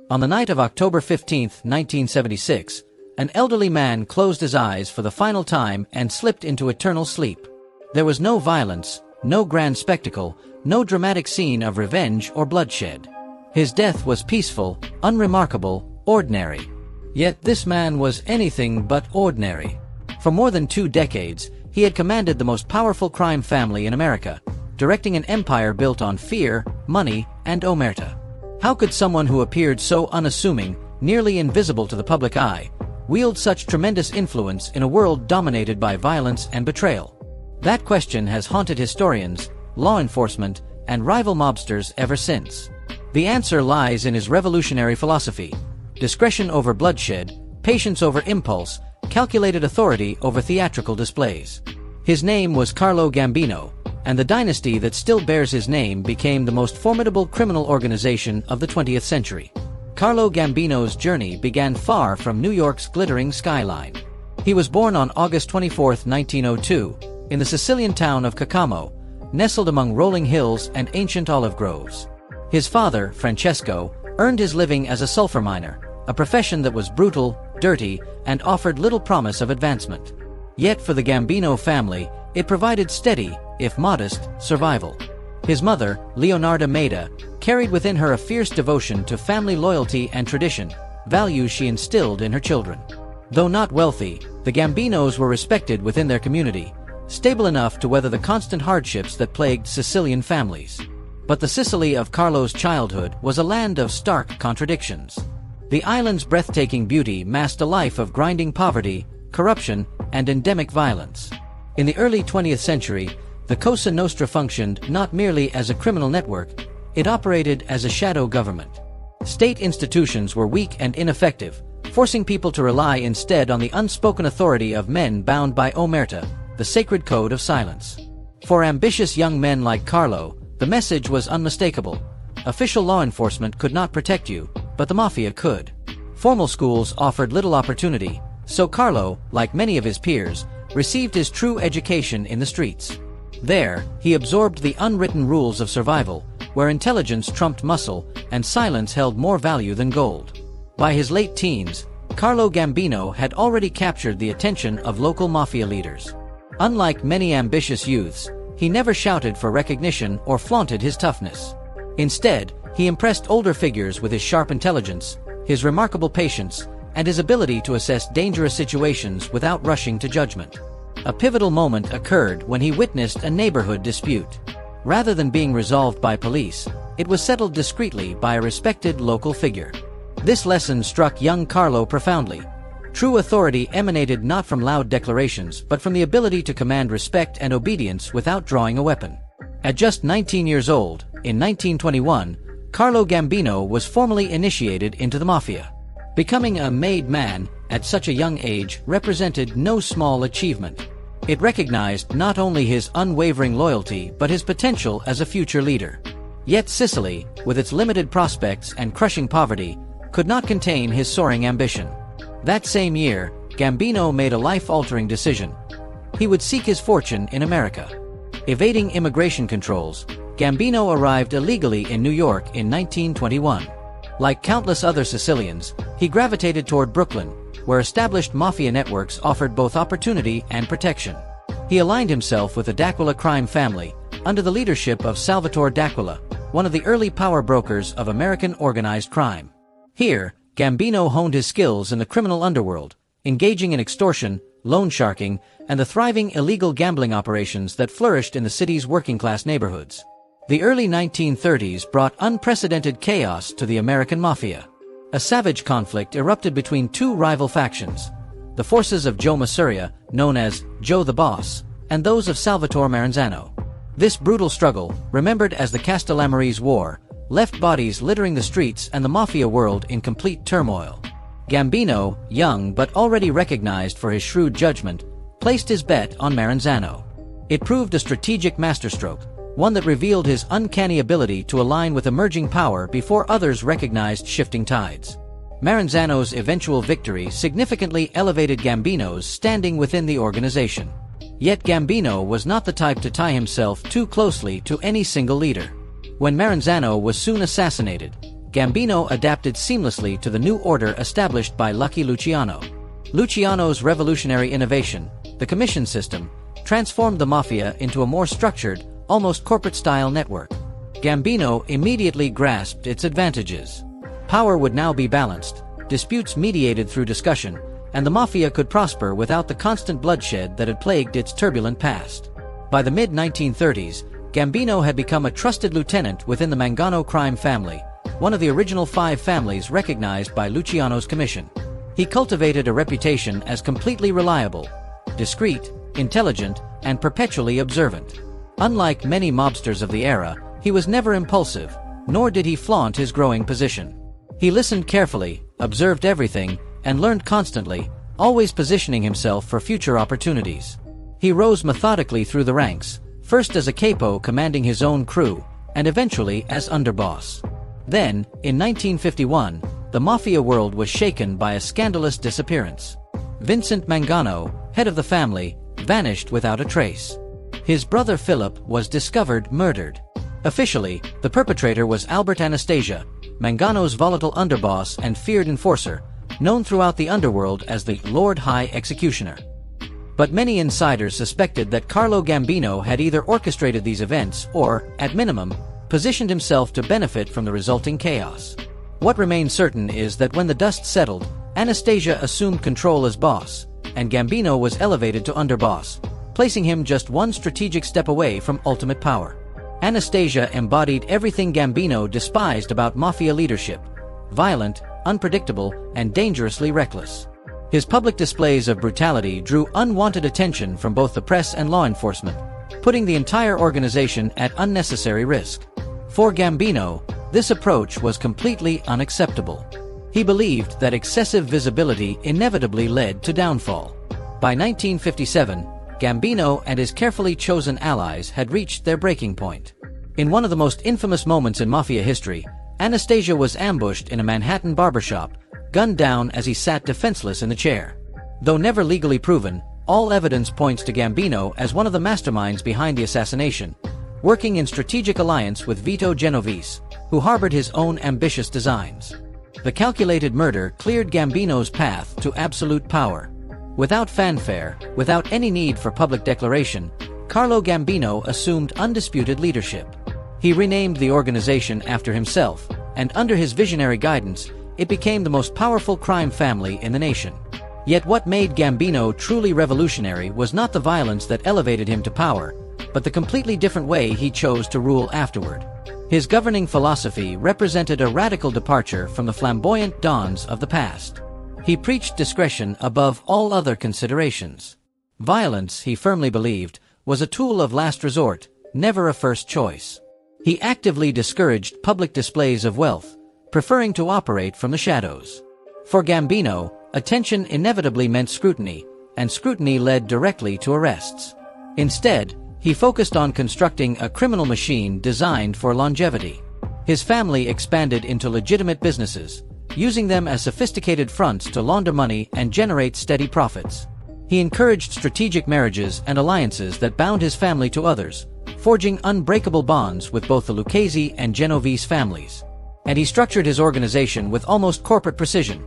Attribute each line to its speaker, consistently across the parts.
Speaker 1: On the night of October 15, 1976, an elderly man closed his eyes for the final time and slipped into eternal sleep. There was no violence, no grand spectacle, no dramatic scene of revenge or bloodshed. His death was peaceful, unremarkable, ordinary. Yet this man was anything but ordinary. For more than 2 decades, he had commanded the most powerful crime family in America, directing an empire built on fear, money, and omerta. How could someone who appeared so unassuming, nearly invisible to the public eye, wield such tremendous influence in a world dominated by violence and betrayal? That question has haunted historians, law enforcement, and rival mobsters ever since. The answer lies in his revolutionary philosophy: discretion over bloodshed, patience over impulse, calculated authority over theatrical displays. His name was Carlo Gambino, and the dynasty that still bears his name became the most formidable criminal organization of the 20th century. Carlo Gambino's journey began far from New York's glittering skyline. He was born on August 24, 1902, in the Sicilian town of Caccamo, nestled among rolling hills and ancient olive groves. His father, Francesco, earned his living as a sulfur miner, a profession that was brutal, dirty, and offered little promise of advancement. Yet for the Gambino family, it provided steady, if modest, survival. His mother, Leonarda Maida, carried within her a fierce devotion to family loyalty and tradition, values she instilled in her children. Though not wealthy, the Gambinos were respected within their community, stable enough to weather the constant hardships that plagued Sicilian families. But the Sicily of Carlo's childhood was a land of stark contradictions. The island's breathtaking beauty masked a life of grinding poverty, corruption, and endemic violence. In the early 20th century, the Cosa Nostra functioned not merely as a criminal network, it operated as a shadow government. State institutions were weak and ineffective, forcing people to rely instead on the unspoken authority of men bound by omerta, the sacred code of silence. For ambitious young men like Carlo, the message was unmistakable. Official law enforcement could not protect you, but the mafia could. Formal schools offered little opportunity, so Carlo, like many of his peers, received his true education in the streets. There, he absorbed the unwritten rules of survival, where intelligence trumped muscle and silence held more value than gold. By his late teens, Carlo Gambino had already captured the attention of local mafia leaders. Unlike many ambitious youths, he never shouted for recognition or flaunted his toughness. Instead, he impressed older figures with his sharp intelligence, his remarkable patience, and his ability to assess dangerous situations without rushing to judgment. A pivotal moment occurred when he witnessed a neighborhood dispute. Rather than being resolved by police, it was settled discreetly by a respected local figure. This lesson struck young Carlo profoundly. True authority emanated not from loud declarations but from the ability to command respect and obedience without drawing a weapon. At just 19 years old, in 1921, Carlo Gambino was formally initiated into the mafia. Becoming a made man at such a young age represented no small achievement. It recognized not only his unwavering loyalty but his potential as a future leader. Yet Sicily, with its limited prospects and crushing poverty, could not contain his soaring ambition. That same year, Gambino made a life-altering decision. He would seek his fortune in America. Evading immigration controls, Gambino arrived illegally in New York in 1921. Like countless other Sicilians, he gravitated toward Brooklyn, where established mafia networks offered both opportunity and protection. He aligned himself with the D'Aquila crime family, under the leadership of Salvatore D'Aquila, one of the early power brokers of American organized crime. Here, Gambino honed his skills in the criminal underworld, engaging in extortion, loan sharking, and the thriving illegal gambling operations that flourished in the city's working-class neighborhoods. The early 1930s brought unprecedented chaos to the American Mafia. A savage conflict erupted between two rival factions, the forces of Joe Masuria, known as Joe the Boss, and those of Salvatore Maranzano. This brutal struggle, remembered as the Castellamarese War, left bodies littering the streets and the mafia world in complete turmoil. Gambino, young but already recognized for his shrewd judgment, placed his bet on Maranzano. It proved a strategic masterstroke, one that revealed his uncanny ability to align with emerging power before others recognized shifting tides. Maranzano's eventual victory significantly elevated Gambino's standing within the organization. Yet Gambino was not the type to tie himself too closely to any single leader. When Maranzano was soon assassinated, Gambino adapted seamlessly to the new order established by Lucky Luciano. Luciano's revolutionary innovation, the commission system, transformed the mafia into a more structured, almost corporate-style network. Gambino immediately grasped its advantages. Power would now be balanced, disputes mediated through discussion, and the mafia could prosper without the constant bloodshed that had plagued its turbulent past. By the mid-1930s, Gambino had become a trusted lieutenant within the Mangano crime family, one of the original 5 families recognized by Luciano's commission. He cultivated a reputation as completely reliable, discreet, intelligent, and perpetually observant. Unlike many mobsters of the era, he was never impulsive, nor did he flaunt his growing position. He listened carefully, observed everything, and learned constantly, always positioning himself for future opportunities. He rose methodically through the ranks, first as a capo commanding his own crew, and eventually as underboss. Then, in 1951, the mafia world was shaken by a scandalous disappearance. Vincent Mangano, head of the family, vanished without a trace. His brother Philip was discovered murdered. Officially, the perpetrator was Albert Anastasia, Mangano's volatile underboss and feared enforcer, known throughout the underworld as the Lord High Executioner. But many insiders suspected that Carlo Gambino had either orchestrated these events or, at minimum, positioned himself to benefit from the resulting chaos. What remains certain is that when the dust settled, Anastasia assumed control as boss, and Gambino was elevated to underboss, placing him just one strategic step away from ultimate power. Anastasia embodied everything Gambino despised about mafia leadership: violent, unpredictable, and dangerously reckless. His public displays of brutality drew unwanted attention from both the press and law enforcement, putting the entire organization at unnecessary risk. For Gambino, this approach was completely unacceptable. He believed that excessive visibility inevitably led to downfall. By 1957, Gambino and his carefully chosen allies had reached their breaking point. In one of the most infamous moments in mafia history, Anastasia was ambushed in a Manhattan barbershop, gunned down as he sat defenseless in the chair. Though never legally proven, all evidence points to Gambino as one of the masterminds behind the assassination, working in strategic alliance with Vito Genovese, who harbored his own ambitious designs. The calculated murder cleared Gambino's path to absolute power. Without fanfare, without any need for public declaration, Carlo Gambino assumed undisputed leadership. He renamed the organization after himself, and under his visionary guidance, it became the most powerful crime family in the nation. Yet what made Gambino truly revolutionary was not the violence that elevated him to power, but the completely different way he chose to rule afterward. His governing philosophy represented a radical departure from the flamboyant dons of the past. He preached discretion above all other considerations. Violence, he firmly believed, was a tool of last resort, never a first choice. He actively discouraged public displays of wealth, preferring to operate from the shadows. For Gambino, attention inevitably meant scrutiny, and scrutiny led directly to arrests. Instead, he focused on constructing a criminal machine designed for longevity. His family expanded into legitimate businesses, using them as sophisticated fronts to launder money and generate steady profits. He encouraged strategic marriages and alliances that bound his family to others, forging unbreakable bonds with both the Lucchese and Genovese families. And he structured his organization with almost corporate precision.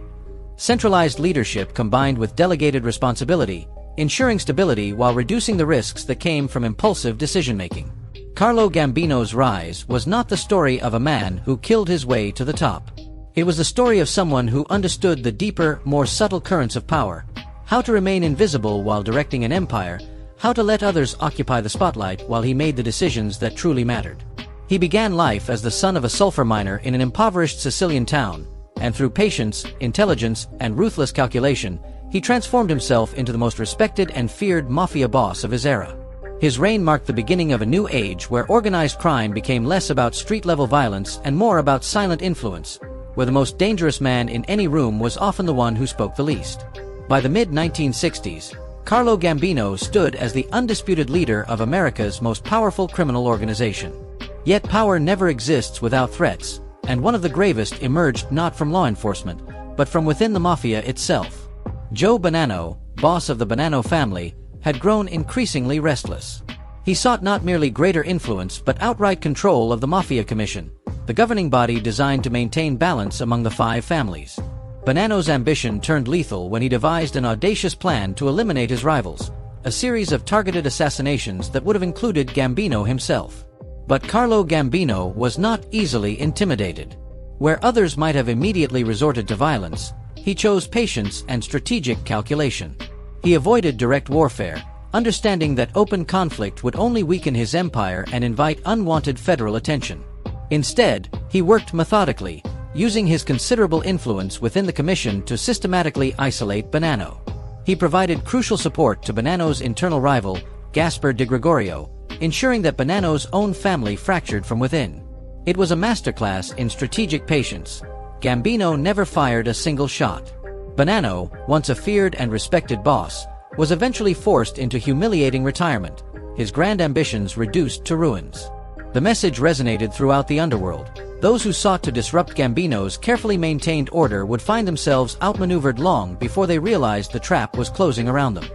Speaker 1: Centralized leadership combined with delegated responsibility, ensuring stability while reducing the risks that came from impulsive decision-making. Carlo Gambino's rise was not the story of a man who killed his way to the top. It was the story of someone who understood the deeper, more subtle currents of power, how to remain invisible while directing an empire, how to let others occupy the spotlight while he made the decisions that truly mattered. He began life as the son of a sulfur miner in an impoverished Sicilian town, and through patience, intelligence, and ruthless calculation, he transformed himself into the most respected and feared mafia boss of his era. His reign marked the beginning of a new age where organized crime became less about street-level violence and more about silent influence, where the most dangerous man in any room was often the one who spoke the least. By the mid-1960s, Carlo Gambino stood as the undisputed leader of America's most powerful criminal organization. Yet power never exists without threats, and one of the gravest emerged not from law enforcement, but from within the mafia itself. Joe Bonanno, boss of the Bonanno family, had grown increasingly restless. He sought not merely greater influence but outright control of the Mafia Commission, the governing body designed to maintain balance among the five families. Bonanno's ambition turned lethal when he devised an audacious plan to eliminate his rivals, a series of targeted assassinations that would have included Gambino himself. But Carlo Gambino was not easily intimidated. Where others might have immediately resorted to violence, he chose patience and strategic calculation. He avoided direct warfare, understanding that open conflict would only weaken his empire and invite unwanted federal attention. Instead, he worked methodically, using his considerable influence within the commission to systematically isolate Bonanno. He provided crucial support to Bonanno's internal rival, Gaspar di Gregorio, ensuring that Bonanno's own family fractured from within. It was a masterclass in strategic patience. Gambino never fired a single shot. Bonanno, once a feared and respected boss, was eventually forced into humiliating retirement, his grand ambitions reduced to ruins. The message resonated throughout the underworld. Those who sought to disrupt Gambino's carefully maintained order would find themselves outmaneuvered long before they realized the trap was closing around them.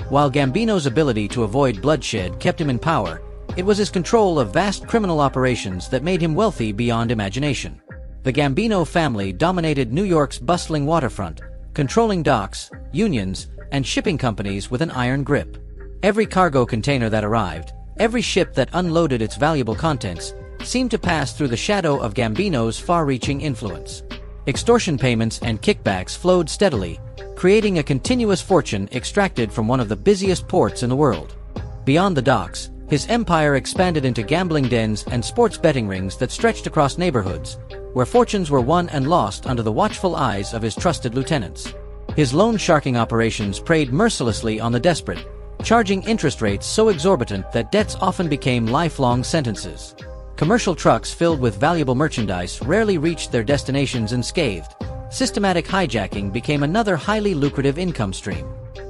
Speaker 1: While Gambino's ability to avoid bloodshed kept him in power, it was his control of vast criminal operations that made him wealthy beyond imagination. The Gambino family dominated New York's bustling waterfront, controlling docks, unions, and shipping companies with an iron grip. Every cargo container that arrived, every ship that unloaded its valuable contents, seemed to pass through the shadow of Gambino's far-reaching influence. Extortion payments and kickbacks flowed steadily, creating a continuous fortune extracted from one of the busiest ports in the world. Beyond the docks, his empire expanded into gambling dens and sports betting rings that stretched across neighborhoods, where fortunes were won and lost under the watchful eyes of his trusted lieutenants. His loan sharking operations preyed mercilessly on the desperate, charging interest rates so exorbitant that debts often became lifelong sentences. Commercial trucks filled with valuable merchandise rarely reached their destinations unscathed. Systematic hijacking became another highly lucrative income stream.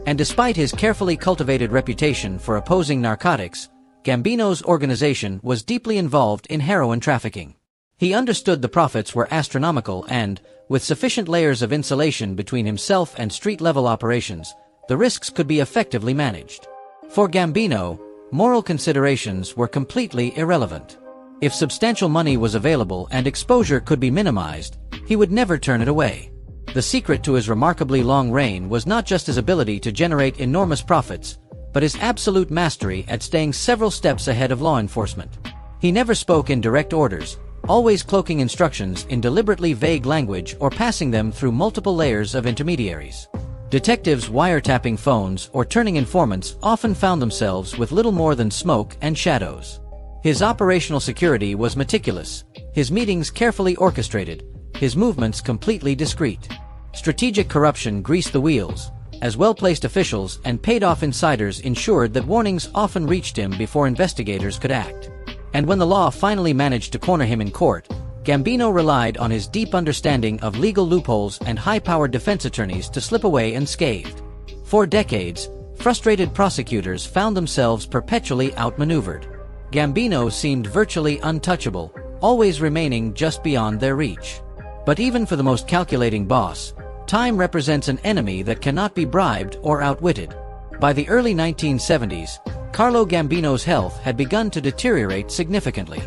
Speaker 1: And despite his carefully cultivated reputation for opposing narcotics, Gambino's organization was deeply involved in heroin trafficking. He understood the profits were astronomical and, with sufficient layers of insulation between himself and street-level operations, the risks could be effectively managed. For Gambino, moral considerations were completely irrelevant. If substantial money was available and exposure could be minimized, he would never turn it away. The secret to his remarkably long reign was not just his ability to generate enormous profits, but his absolute mastery at staying several steps ahead of law enforcement. He never spoke in direct orders, always cloaking instructions in deliberately vague language or passing them through multiple layers of intermediaries. Detectives wiretapping phones or turning informants often found themselves with little more than smoke and shadows. His operational security was meticulous, his meetings carefully orchestrated, his movements completely discreet. Strategic corruption greased the wheels, as well-placed officials and paid-off insiders ensured that warnings often reached him before investigators could act. And when the law finally managed to corner him in court, Gambino relied on his deep understanding of legal loopholes and high-powered defense attorneys to slip away unscathed. For decades, frustrated prosecutors found themselves perpetually outmaneuvered. Gambino seemed virtually untouchable, always remaining just beyond their reach. But even for the most calculating boss, time represents an enemy that cannot be bribed or outwitted. By the early 1970s, Carlo Gambino's health had begun to deteriorate significantly.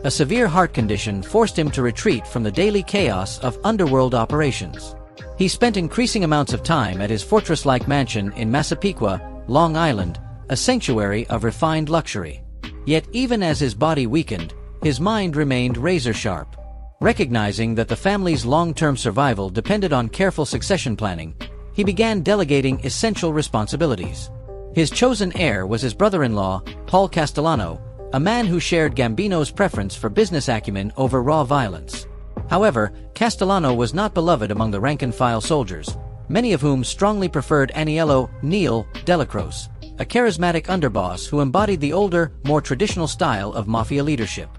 Speaker 1: A severe heart condition forced him to retreat from the daily chaos of underworld operations. He spent increasing amounts of time at his fortress-like mansion in Massapequa, Long Island, a sanctuary of refined luxury. Yet even as his body weakened, his mind remained razor-sharp. Recognizing that the family's long-term survival depended on careful succession planning, he began delegating essential responsibilities. His chosen heir was his brother-in-law, Paul Castellano, a man who shared Gambino's preference for business acumen over raw violence. However, Castellano was not beloved among the rank-and-file soldiers, many of whom strongly preferred Aniello Neil Delacroce, a charismatic underboss who embodied the older, more traditional style of mafia leadership.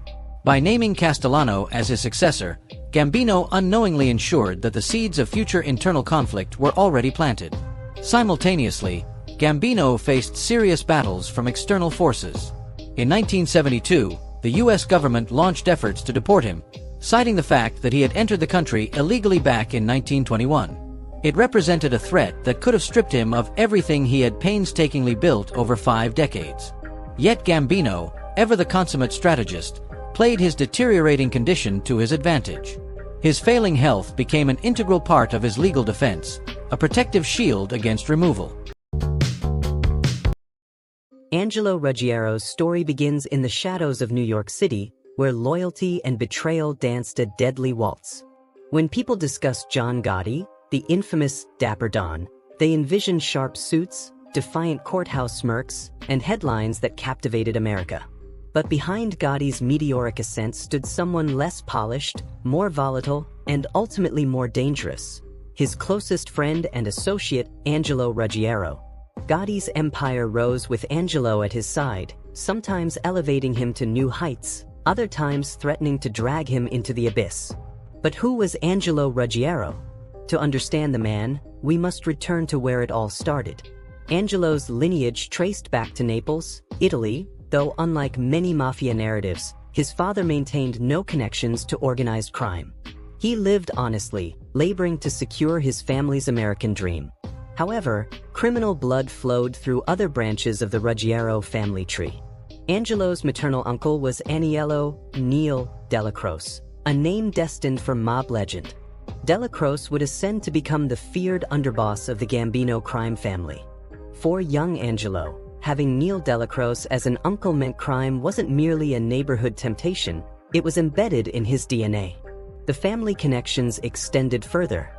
Speaker 1: By naming Castellano as his successor, Gambino unknowingly ensured that the seeds of future internal conflict were already planted. Simultaneously, Gambino faced serious battles from external forces. In 1972, the U.S. government launched efforts to deport him, citing the fact that he had entered the country illegally back in 1921. It represented a threat that could have stripped him of everything he had painstakingly built over 5 decades. Yet Gambino, ever the consummate strategist, played his deteriorating condition to his advantage. His failing health became an integral part of his legal defense, a protective shield against removal.
Speaker 2: Angelo Ruggiero's story begins in the shadows of New York City, where loyalty and betrayal danced a deadly waltz. When people discuss John Gotti, the infamous Dapper Don, they envision sharp suits, defiant courthouse smirks, and headlines that captivated America. But behind Gotti's meteoric ascent stood someone less polished, more volatile, and ultimately more dangerous: his closest friend and associate, Angelo Ruggiero. Gotti's empire rose with Angelo at his side, sometimes elevating him to new heights, other times threatening to drag him into the abyss. But who was Angelo Ruggiero? To understand the man, we must return to where it all started. Angelo's lineage traced back to Naples, Italy, though unlike many mafia narratives, his father maintained no connections to organized crime. He lived honestly, laboring to secure his family's American dream. However, criminal blood flowed through other branches of the Ruggiero family tree. Angelo's maternal uncle was Aniello Neil Della Croce, a name destined for mob legend. Della Croce would ascend to become the feared underboss of the Gambino crime family. For young Angelo, having Neil Della Croce as an uncle meant crime wasn't merely a neighborhood temptation, it was embedded in his DNA. The family connections extended further.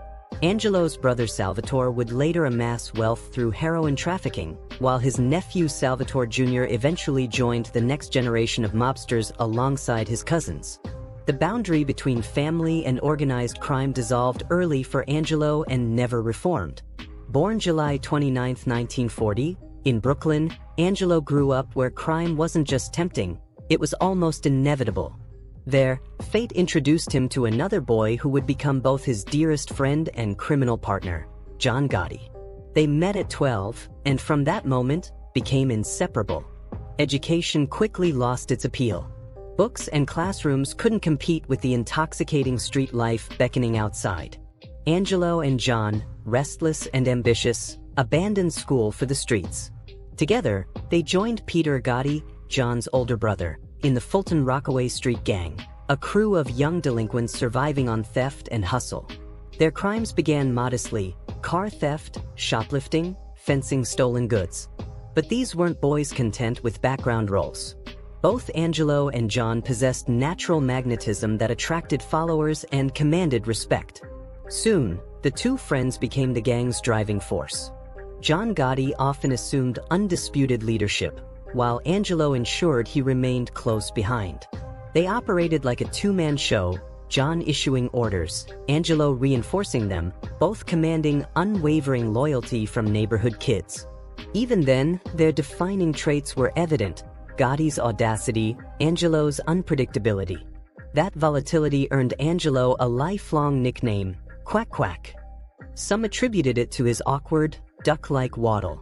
Speaker 2: Angelo's brother Salvatore would later amass wealth through heroin trafficking, while his nephew Salvatore Jr. eventually joined the next generation of mobsters alongside his cousins. The boundary between family and organized crime dissolved early for Angelo and never reformed. Born July 29, 1940, in Brooklyn, Angelo grew up where crime wasn't just tempting, it was almost inevitable. There, fate introduced him to another boy who would become both his dearest friend and criminal partner, John Gotti. They met at 12, and from that moment, became inseparable. Education quickly lost its appeal. Books and classrooms couldn't compete with the intoxicating street life beckoning outside. Angelo and John, restless and ambitious, abandoned school for the streets. Together, they joined Peter Gotti, John's older brother, in the Fulton Rockaway Street Gang, a crew of young delinquents surviving on theft and hustle. Their crimes began modestly: car theft, shoplifting, fencing stolen goods. But these weren't boys content with background roles. Both Angelo and John possessed natural magnetism that attracted followers and commanded respect. Soon, the two friends became the gang's driving force. John Gotti often assumed undisputed leadership, while Angelo ensured he remained close behind. They operated like a two-man show, John issuing orders, Angelo reinforcing them, both commanding unwavering loyalty from neighborhood kids. Even then, their defining traits were evident: Gotti's audacity, Angelo's unpredictability. That volatility earned Angelo a lifelong nickname, Quack Quack. Some attributed it to his awkward, duck-like waddle.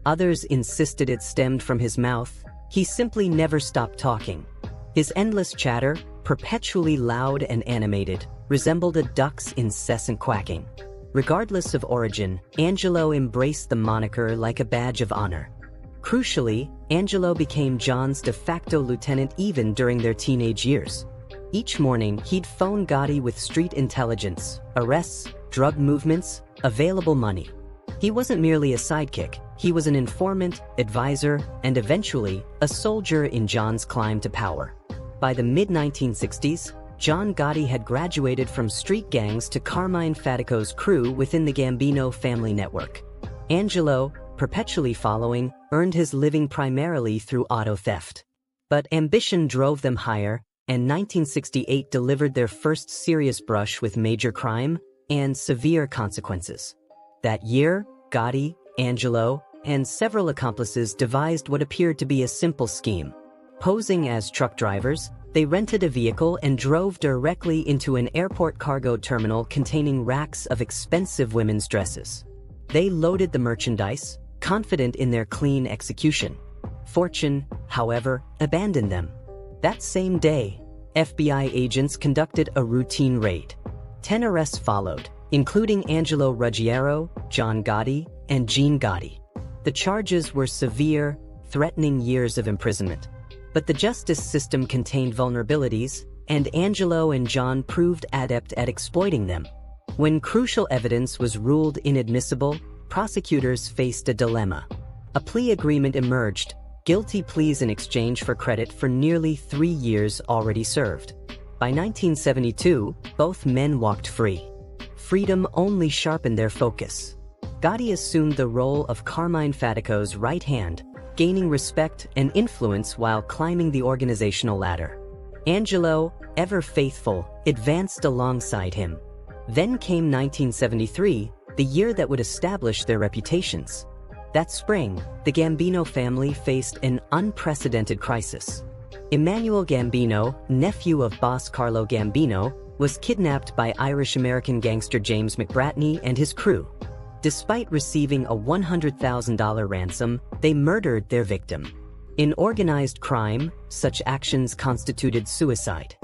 Speaker 2: Others insisted it stemmed from his mouth. He simply never stopped talking. His endless chatter, perpetually loud and animated, resembled a duck's incessant quacking. Regardless of origin, Angelo embraced the moniker like a badge of honor. Crucially, Angelo became John's de facto lieutenant even during their teenage years. Each morning, he'd phone Gotti with street intelligence, arrests, drug movements, available money. He wasn't merely a sidekick, he was an informant, advisor, and eventually, a soldier in John's climb to power. By the mid-1960s, John Gotti had graduated from street gangs to Carmine Fatico's crew within the Gambino family network. Angelo, perpetually following, earned his living primarily through auto theft. But ambition drove them higher, and 1968 delivered their first serious brush with major crime and severe consequences. That year, Gotti, Angelo, and several accomplices devised what appeared to be a simple scheme. Posing as truck drivers, they rented a vehicle and drove directly into an airport cargo terminal containing racks of expensive women's dresses. They loaded the merchandise, confident in their clean execution. Fortune, however, abandoned them. That same day, FBI agents conducted a routine raid. 10 arrests followed, including Angelo Ruggiero, John Gotti, and Gene Gotti. The charges were severe, threatening years of imprisonment. But the justice system contained vulnerabilities, and Angelo and John proved adept at exploiting them. When crucial evidence was ruled inadmissible, prosecutors faced a dilemma. A plea agreement emerged, guilty pleas in exchange for credit for nearly 3 years already served. By 1972, both men walked free. Freedom only sharpened their focus. Gotti assumed the role of Carmine Fatico's right hand, gaining respect and influence while climbing the organizational ladder. Angelo, ever faithful, advanced alongside him. Then came 1973, the year that would establish their reputations. That spring, the Gambino family faced an unprecedented crisis. Emmanuel Gambino, nephew of boss Carlo Gambino, was kidnapped by Irish-American gangster James McBratney and his crew. Despite receiving a $100,000 ransom, they murdered their victim. In organized crime, such actions constituted suicide.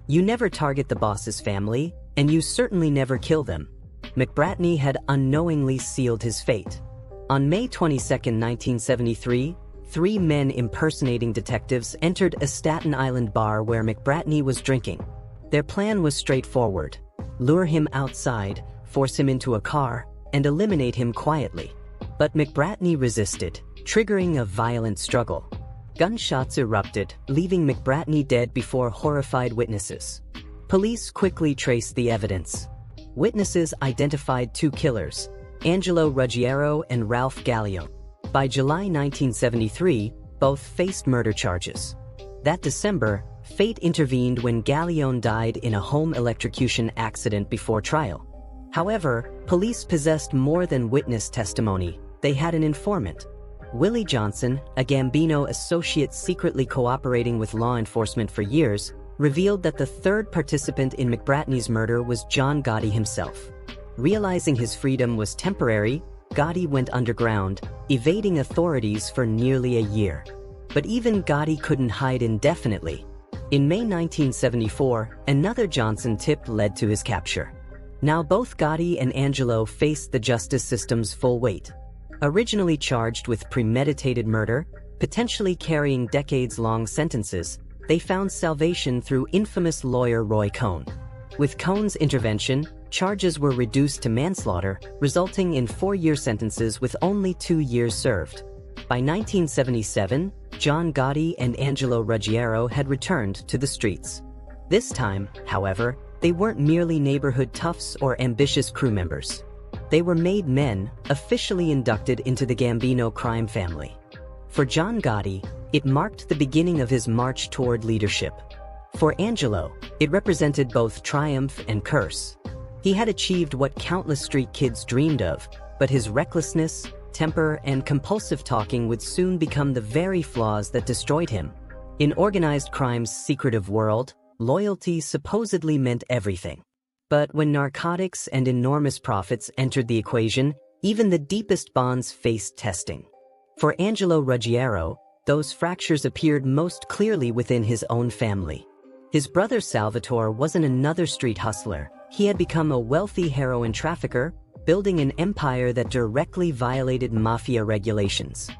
Speaker 2: You never target the boss's family, and you certainly never kill them. McBratney had unknowingly sealed his fate. On May 22, 1973, 3 men impersonating detectives entered a Staten Island bar where McBratney was drinking. Their plan was straightforward: lure him outside, force him into a car, and eliminate him quietly. But McBratney resisted, triggering a violent struggle. Gunshots erupted, leaving McBratney dead before horrified witnesses. Police quickly traced the evidence. Witnesses identified 2 killers, Angelo Ruggiero and Ralph Gallione. By July 1973, both faced murder charges. That December, fate intervened when Gallione died in a home electrocution accident before trial. However, police possessed more than witness testimony. They had an informant. Willie Johnson, a Gambino associate secretly cooperating with law enforcement for years, revealed that the 3rd participant in McBratney's murder was John Gotti himself. Realizing his freedom was temporary, Gotti went underground, evading authorities for nearly a year. But even Gotti couldn't hide indefinitely. In May 1974, another Johnson tip led to his capture. Now both Gotti and Angelo faced the justice system's full weight. Originally charged with premeditated murder, potentially carrying decades-long sentences, they found salvation through infamous lawyer Roy Cohn. With Cohn's intervention, charges were reduced to manslaughter, resulting in 4-year sentences with only 2 years served. By 1977, John Gotti and Angelo Ruggiero had returned to the streets. This time, however, they weren't merely neighborhood toughs or ambitious crew members. They were made men, officially inducted into the Gambino crime family. For John Gotti, it marked the beginning of his march toward leadership. For Angelo, it represented both triumph and curse. He had achieved what countless street kids dreamed of, but his recklessness, temper, and compulsive talking would soon become the very flaws that destroyed him. In organized crime's secretive world, loyalty supposedly meant everything. But when narcotics and enormous profits entered the equation, even the deepest bonds faced testing. For Angelo Ruggiero, those fractures appeared most clearly within his own family. His brother Salvatore wasn't another street hustler. He had become a wealthy heroin trafficker, building an empire that directly violated mafia regulations.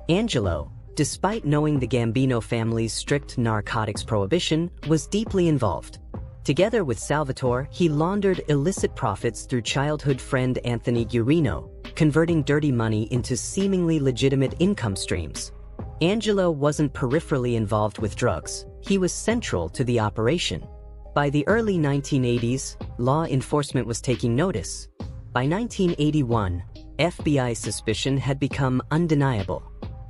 Speaker 2: Angelo, despite knowing the Gambino family's strict narcotics prohibition, was deeply involved. Together with Salvatore, he laundered illicit profits through childhood friend Anthony Guarino, converting dirty money into seemingly legitimate income streams. Angelo wasn't peripherally involved with drugs. He was central to the operation. By the early 1980s, law enforcement was taking notice. By 1981, FBI suspicion had become undeniable.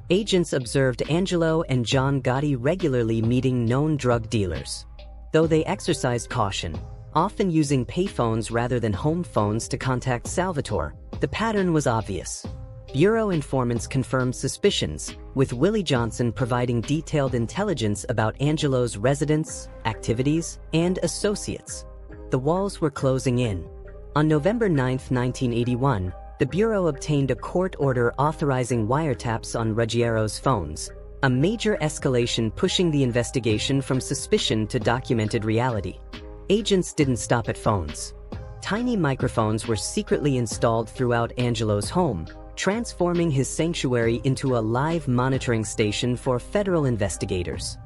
Speaker 2: Agents observed Angelo and John Gotti regularly meeting known drug dealers. Though they exercised caution, often using payphones rather than home phones to contact Salvatore, the pattern was obvious. Bureau informants confirmed suspicions, with Willie Johnson providing detailed intelligence about Angelo's residence, activities, and associates. The walls were closing in. On November 9, 1981, the Bureau obtained a court order authorizing wiretaps on Ruggiero's phones, a major escalation pushing the investigation from suspicion to documented reality. Agents didn't stop at phones. Tiny microphones were secretly installed throughout Angelo's home, transforming his sanctuary into a live monitoring station for federal investigators.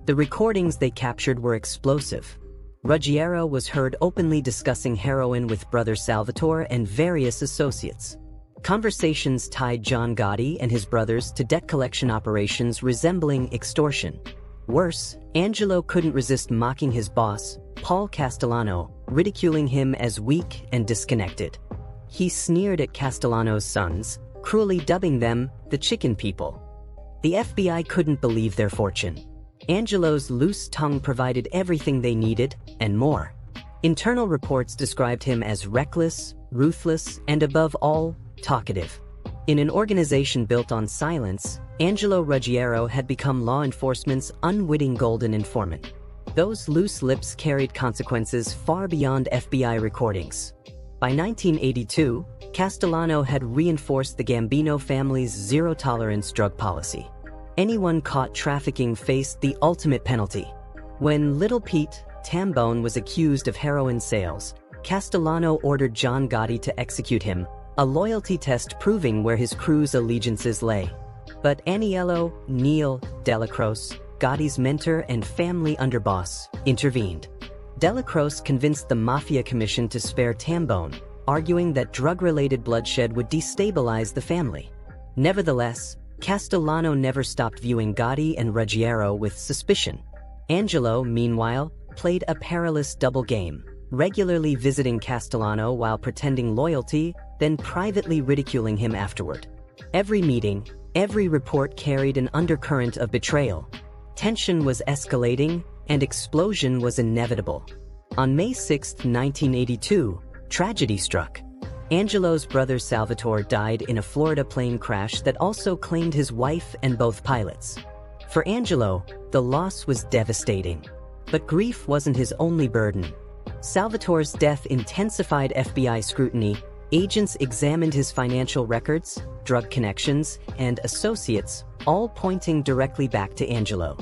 Speaker 2: The recordings they captured were explosive. Ruggiero was heard openly discussing heroin with brother Salvatore and various associates. Conversations tied John Gotti and his brothers to debt collection operations resembling extortion. Worse, Angelo couldn't resist mocking his boss, Paul Castellano, ridiculing him as weak and disconnected. He sneered at Castellano's sons, cruelly dubbing them the chicken people. The FBI couldn't believe their fortune. Angelo's loose tongue provided everything they needed, and more. Internal reports described him as reckless, ruthless, and above all, talkative. In an organization built on silence, Angelo Ruggiero had become law enforcement's unwitting golden informant. Those loose lips carried consequences far beyond FBI recordings. By 1982, Castellano had reinforced the Gambino family's zero-tolerance drug policy. Anyone caught trafficking faced the ultimate penalty. When Little Pete Tambone was accused of heroin sales, Castellano ordered John Gotti to execute him, a loyalty test proving where his crew's allegiances lay. But Aniello Neil Delacroce, Gotti's mentor and family underboss, intervened. Delacroce convinced the Mafia Commission to spare Tambone, arguing that drug-related bloodshed would destabilize the family. Nevertheless, Castellano never stopped viewing Gotti and Ruggiero with suspicion. Angelo, meanwhile, played a perilous double game, regularly visiting Castellano while pretending loyalty, then privately ridiculing him afterward. Every meeting, every report carried an undercurrent of betrayal. Tension was escalating, and explosion was inevitable. On May 6, 1982, tragedy struck. Angelo's brother Salvatore died in a Florida plane crash that also claimed his wife and both pilots. For Angelo, the loss was devastating. But grief wasn't his only burden. Salvatore's death intensified FBI scrutiny. Agents examined his financial records, drug connections, and associates, all pointing directly back to Angelo.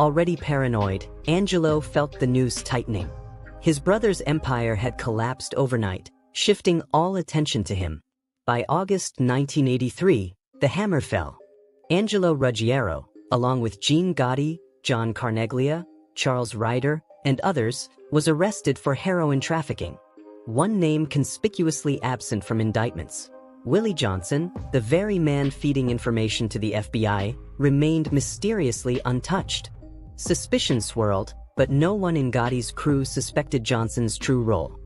Speaker 2: Already paranoid, Angelo felt the noose tightening. His brother's empire had collapsed overnight, shifting all attention to him. By August 1983, the hammer fell. Angelo Ruggiero, along with Gene Gotti, John Carneglia, Charles Ryder, and others, was arrested for heroin trafficking. One name conspicuously absent from indictments. Willie Johnson, the very man feeding information to the FBI, remained mysteriously untouched. Suspicion swirled, but no one in Gotti's crew suspected Johnson's true role.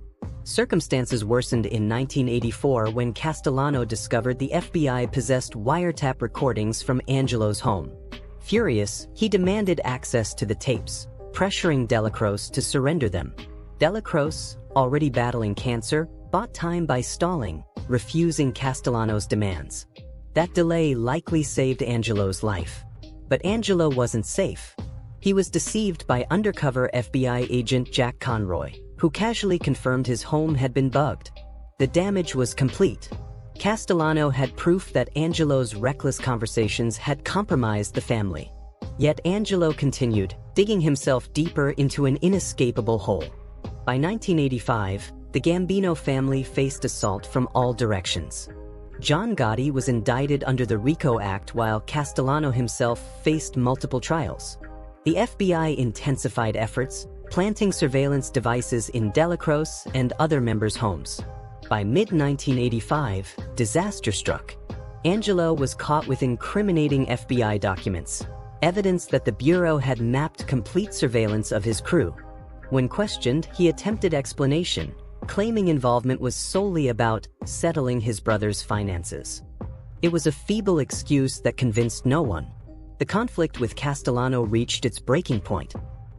Speaker 2: Circumstances worsened in 1984 when Castellano discovered the FBI possessed wiretap recordings from Angelo's home. Furious, he demanded access to the tapes, pressuring Delacroce to surrender them. Delacroce, already battling cancer, bought time by stalling, refusing Castellano's demands. That delay likely saved Angelo's life. But Angelo wasn't safe. He was deceived by undercover FBI agent Jack Conroy, who casually confirmed his home had been bugged. The damage was complete. Castellano had proof that Angelo's reckless conversations had compromised the family. Yet Angelo continued, digging himself deeper into an inescapable hole. By 1985, the Gambino family faced assault from all directions. John Gotti was indicted under the RICO Act while Castellano himself faced multiple trials. The FBI intensified efforts, planting surveillance devices in Delacroce and other members' homes. By mid-1985, disaster struck. Angelo was caught with incriminating FBI documents, evidence that the Bureau had mapped complete surveillance of his crew. When questioned, he attempted explanation, claiming involvement was solely about settling his brother's finances. It was a feeble excuse that convinced no one. The conflict with Castellano reached its breaking point.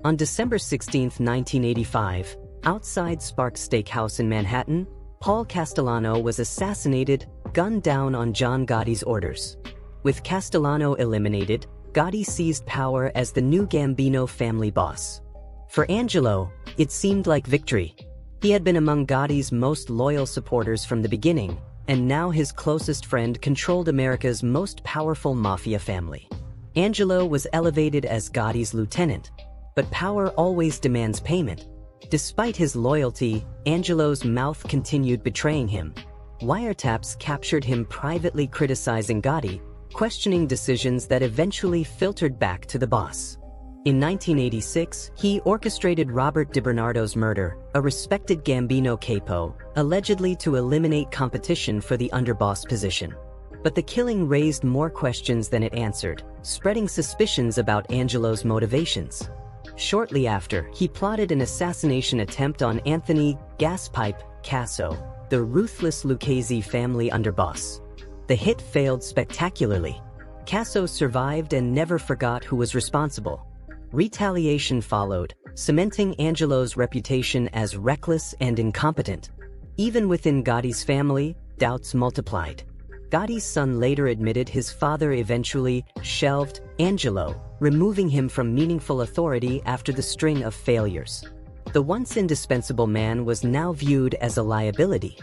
Speaker 2: On December 16, 1985, outside Sparks Steakhouse in Manhattan, Paul Castellano was assassinated, gunned down on John Gotti's orders. With Castellano eliminated, Gotti seized power as the new Gambino family boss. For Angelo, it seemed like victory. He had been among Gotti's most loyal supporters from the beginning, and now his closest friend controlled America's most powerful mafia family. Angelo was elevated as Gotti's lieutenant, but power always demands payment. Despite his loyalty, Angelo's mouth continued betraying him. Wiretaps captured him privately criticizing Gotti, questioning decisions that eventually filtered back to the boss. In 1986, he orchestrated Robert DiBernardo's murder, a respected Gambino capo, allegedly to eliminate competition for the underboss position. But the killing raised more questions than it answered, spreading suspicions about Angelo's motivations. Shortly after, he plotted an assassination attempt on Anthony "Gaspipe" Casso, the ruthless Lucchese family underboss. The hit failed spectacularly. Casso survived and never forgot who was responsible. Retaliation followed, cementing Angelo's reputation as reckless and incompetent. Even within Gotti's family, doubts multiplied. Gotti's son later admitted his father eventually shelved Angelo, removing him from meaningful authority after the string of failures. The once indispensable man was now viewed as a liability.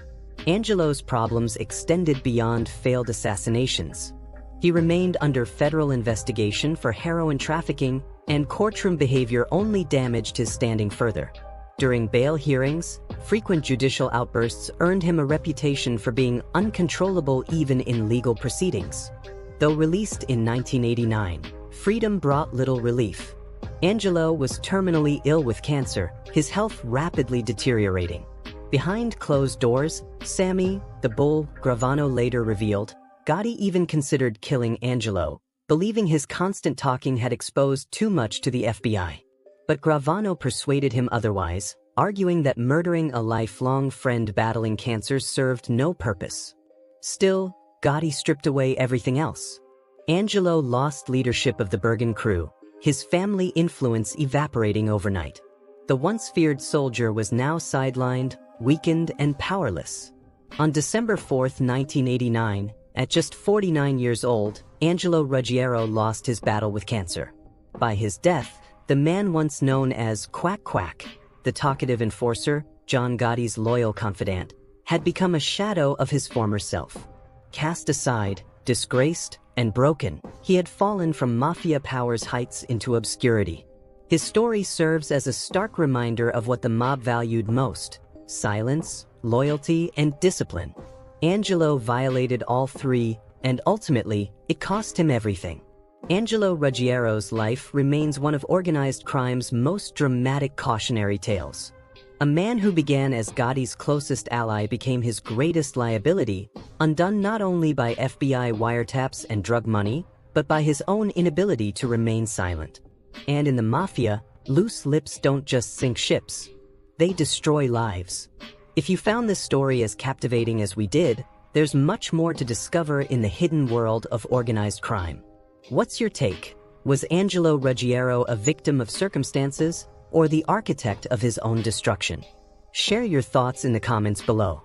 Speaker 2: Angelo's problems extended beyond failed assassinations. He remained under federal investigation for heroin trafficking, and courtroom behavior only damaged his standing further. During bail hearings, frequent judicial outbursts earned him a reputation for being uncontrollable even in legal proceedings. Though released in 1989, freedom brought little relief. Angelo was terminally ill with cancer, his health rapidly deteriorating. Behind closed doors, Sammy, the Bull, Gravano later revealed, Gotti even considered killing Angelo, believing his constant talking had exposed too much to the FBI. But Gravano persuaded him otherwise, arguing that murdering a lifelong friend battling cancer served no purpose. Still, Gotti stripped away everything else. Angelo lost leadership of the Bergen crew, his family influence evaporating overnight. The once feared soldier was now sidelined, weakened, and powerless. On December 4, 1989, at just 49 years old, Angelo Ruggiero lost his battle with cancer. By his death, the man once known as Quack Quack, the talkative enforcer, John Gotti's loyal confidant, had become a shadow of his former self. Cast aside, disgraced, and broken, he had fallen from mafia power's heights into obscurity. His story serves as a stark reminder of what the mob valued most: silence, loyalty, and discipline. Angelo violated all three, and ultimately, it cost him everything. Angelo Ruggiero's life remains one of organized crime's most dramatic cautionary tales. A man who began as Gotti's closest ally became his greatest liability, undone not only by FBI wiretaps and drug money, but by his own inability to remain silent. And in the mafia, loose lips don't just sink ships. They destroy lives. If you found this story as captivating as we did, there's much more to discover in the hidden world of organized crime. What's your take? Was Angelo Ruggiero a victim of circumstances, or the architect of his own destruction? Share your thoughts in the comments below.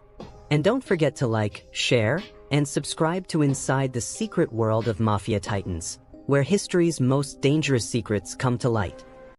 Speaker 2: And don't forget to like, share, and subscribe to Inside the Secret World of Mafia Titans, where history's most dangerous secrets come to light.